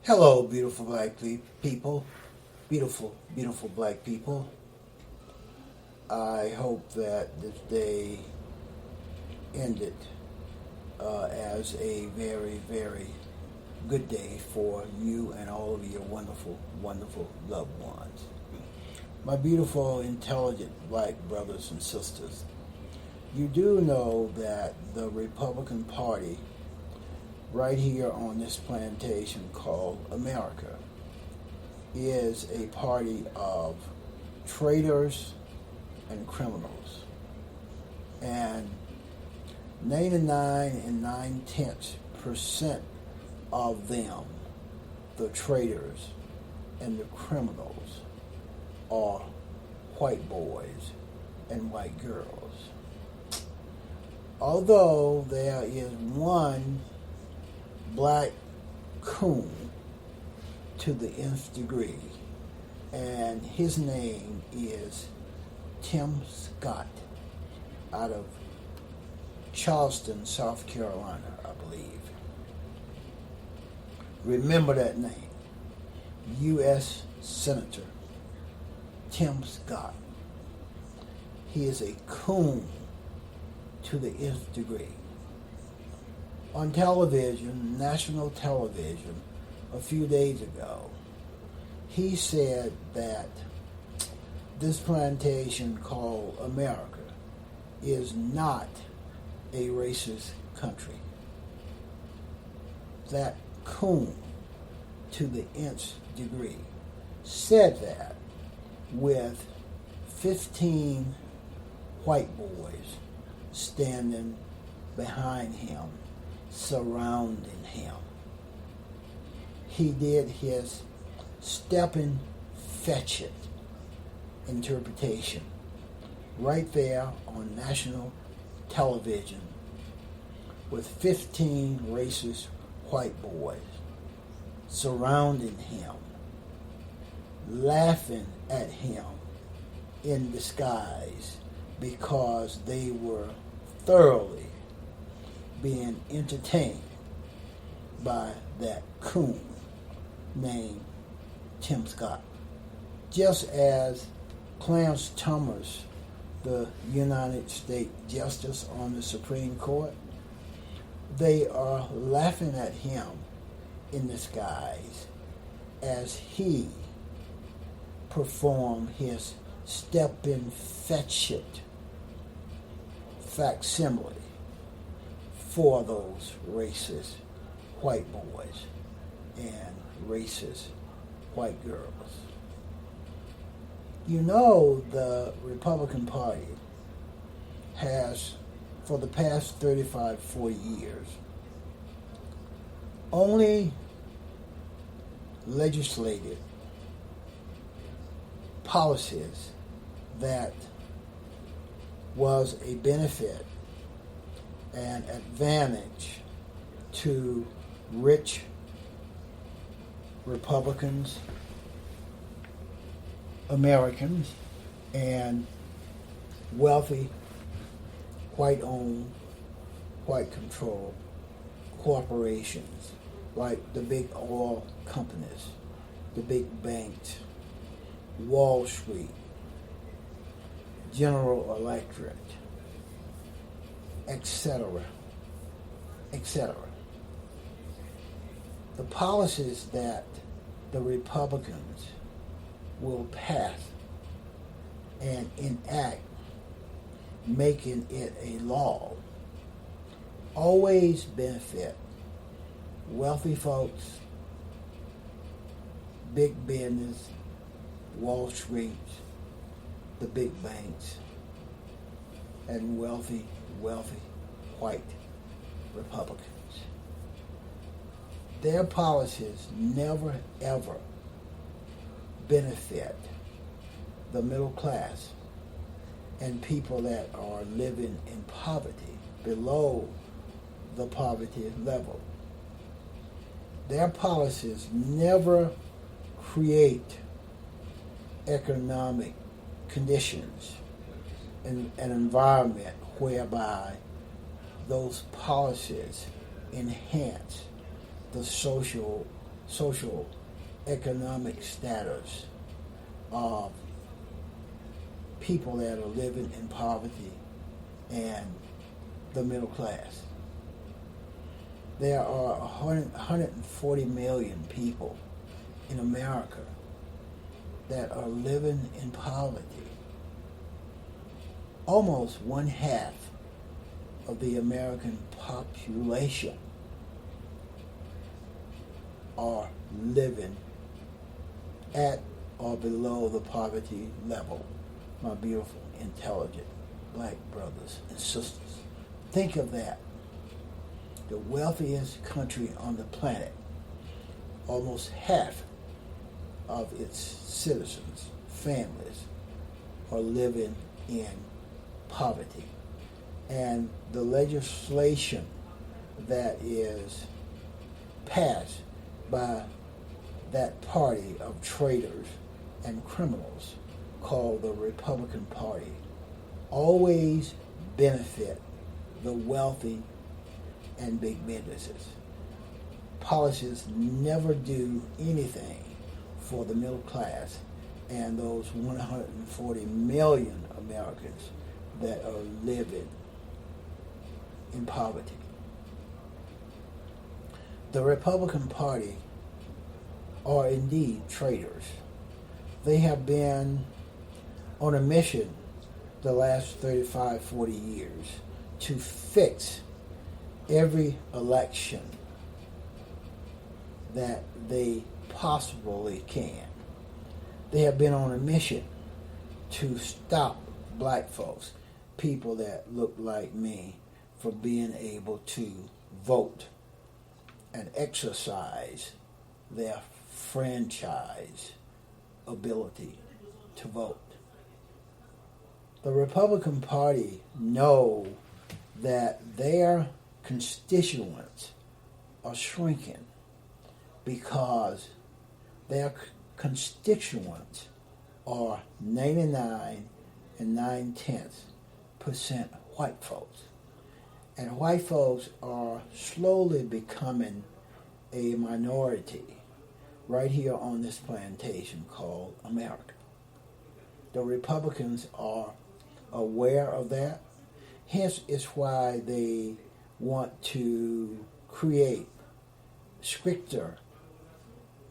Hello, beautiful black people. Beautiful, beautiful black people. I hope that this day ended as a very, very good day for you and all of your wonderful, wonderful loved ones. My beautiful, intelligent black brothers and sisters, you do know that the Republican Party right here on this plantation called America is a party of traitors and criminals. And 99.9% of them, the traitors and the criminals, are white boys and white girls. Although there is one black coon to the nth degree, and his name is Tim Scott out of Charleston, South Carolina, I believe. Remember that name. U.S. Senator Tim Scott. He is a coon to the nth degree. On television, national television, a few days ago, he said that this plantation called America is not a racist country. That coon to the nth degree said that with 15 white boys standing behind him, surrounding him. He did his step and fetch it interpretation right there on national television with 15 racist white boys surrounding him, laughing at him in disguise because they were thoroughly being entertained by that coon named Tim Scott. Just as Clarence Thomas, the United States Justice on the Supreme Court, they are laughing at him in disguise as he performed his step and fetch it facsimile for those racist white boys and racist white girls. You know, the Republican Party has, for the past 35, 40 years, only legislated policies that was a benefit and advantage to rich Republicans, Americans, and wealthy, white-owned, white-controlled corporations like the big oil companies, the big banks, Wall Street, General Electric, etc., etc. The policies that the Republicans will pass and enact, making it a law, always benefit wealthy folks, big business, Wall Street, the big banks, and wealthy white Republicans. Their policies never ever benefit the middle class and people that are living in poverty, below the poverty level. Their policies never create economic conditions and an environment whereby those policies enhance the social social economic status of people that are living in poverty and the middle class. There are 140 million people in America that are living in poverty. Almost one half of the American population are living at or below the poverty level. My beautiful, intelligent black brothers and sisters. Think of that. The wealthiest country on the planet, almost half of its citizens, families, are living in poverty. And the legislation that is passed by that party of traitors and criminals called the Republican Party always benefit the wealthy and big businesses. Policies never do anything for the middle class and those 140 million Americans that are living in poverty. The Republican Party are indeed traitors. They have been on a mission the last 35, 40 years to fix every election that they possibly can. They have been on a mission to stop black folks, people that look like me, from being able to vote and exercise their franchise ability to vote. The Republican Party know that their constituents are shrinking because their constituents are 99 and 9/10% white folks. And white folks are slowly becoming a minority right here on this plantation called America. The Republicans are aware of that. Hence, it's why they want to create stricter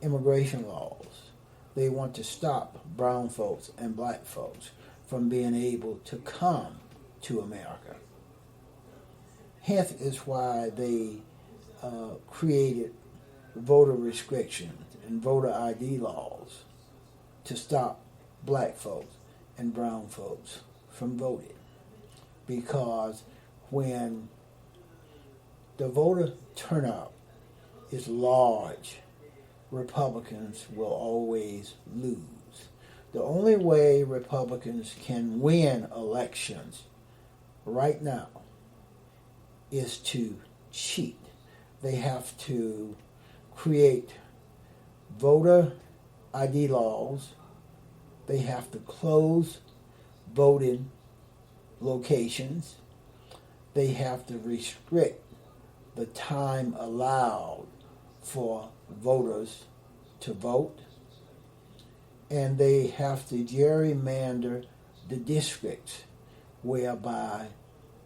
immigration laws. They want to stop brown folks and black folks from being able to come to America. Hence is why they created voter restrictions and voter ID laws to stop black folks and brown folks from voting. Because when the voter turnout is large, Republicans will always lose. The only way Republicans can win elections right now is to cheat. They have to create voter ID laws. They have to close voting locations. They have to restrict the time allowed for voters to vote. And they have to gerrymander the districts whereby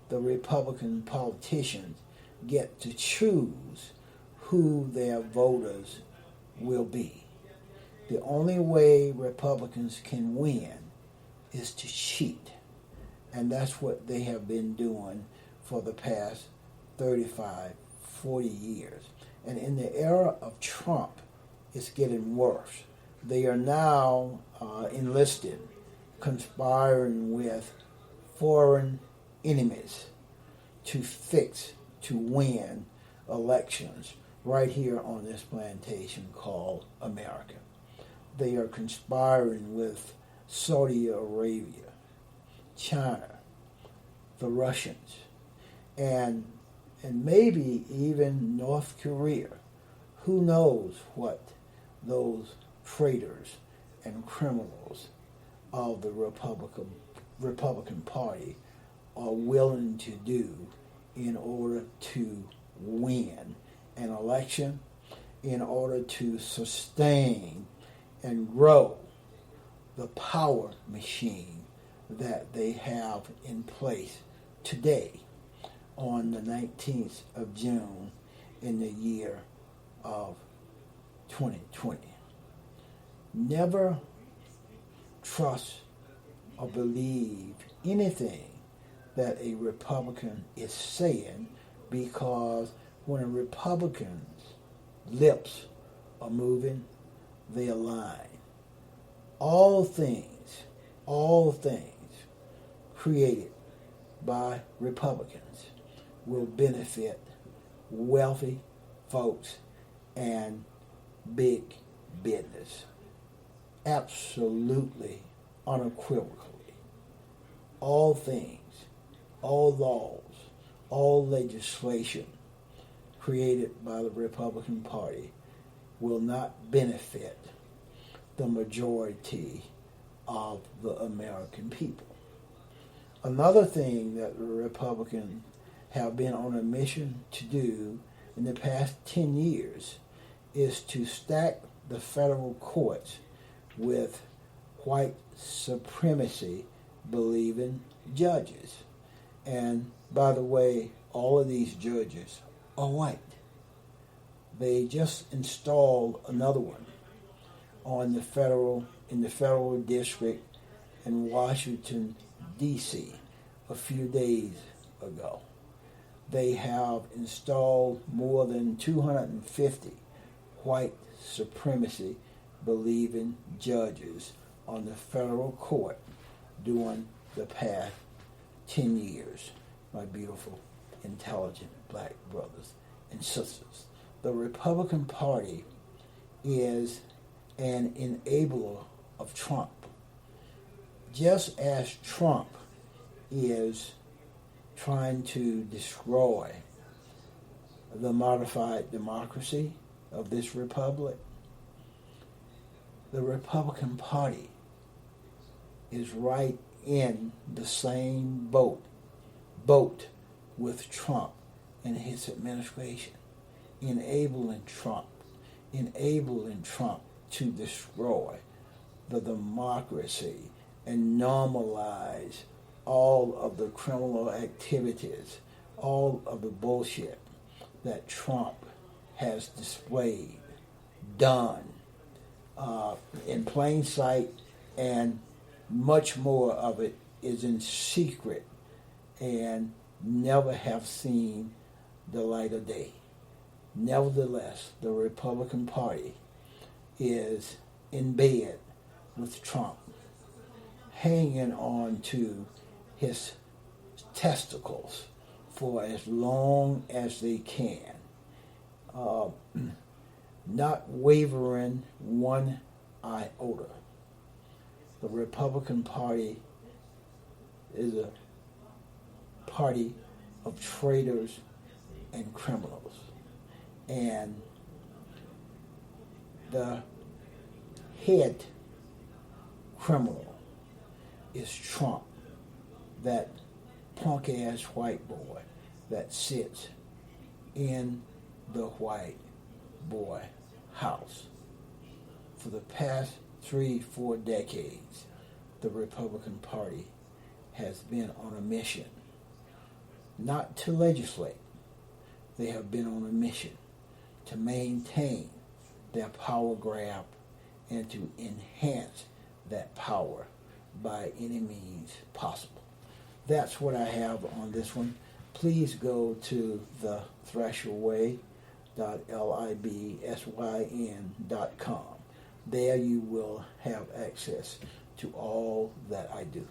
the Republican politicians get to choose who their voters will be. The only way Republicans can win is to cheat. And that's what they have been doing for the past 35, 40 years. And in the era of Trump, it's getting worse. They are now enlisted, conspiring with foreign enemies to win elections right here on this plantation called America. They are conspiring with Saudi Arabia, China, the Russians, and maybe even North Korea. Who knows what those traitors and criminals of the Republican Party are willing to do in order to win an election in order to sustain and grow the power machine that they have in place today on the 19th of June in the year of 2020. Never trust or believe anything that a Republican is saying, because when a Republican's lips are moving, they align. All things created by Republicans will benefit wealthy folks and big business. Absolutely, unequivocally. All things, all laws, all legislation created by the Republican Party will not benefit the majority of the American people. Another thing that the Republicans have been on a mission to do in the past 10 years is to stack the federal courts with white supremacy believing judges. And by the way, all of these judges are white. They just installed another one in the federal district in Washington, D.C. a few days ago. They have installed more than 250 white supremacy believing judges on the federal court during the past 10 years, my beautiful, intelligent black brothers and sisters. The Republican Party is an enabler of Trump. Just as Trump is trying to destroy the modified democracy of this republic, the Republican Party is right in the same boat with Trump and his administration, enabling Trump to destroy the democracy and normalize all of the criminal activities, all of the bullshit that Trump has displayed, done in plain sight, and much more of it is in secret and never have seen the light of day. Nevertheless, the Republican Party is in bed with Trump, hanging on to his testicles for as long as they can, not wavering one iota. The Republican Party is a party of traitors and criminals. And the head criminal is Trump, that punk-ass white boy that sits in the white boy house. For the past 3-4 decades, the Republican Party has been on a mission not to legislate. They have been on a mission to maintain their power grab and to enhance that power by any means possible. That's what I have on this one. Please go to the thrasherway.libsyn.com. There you will have access to all that I do.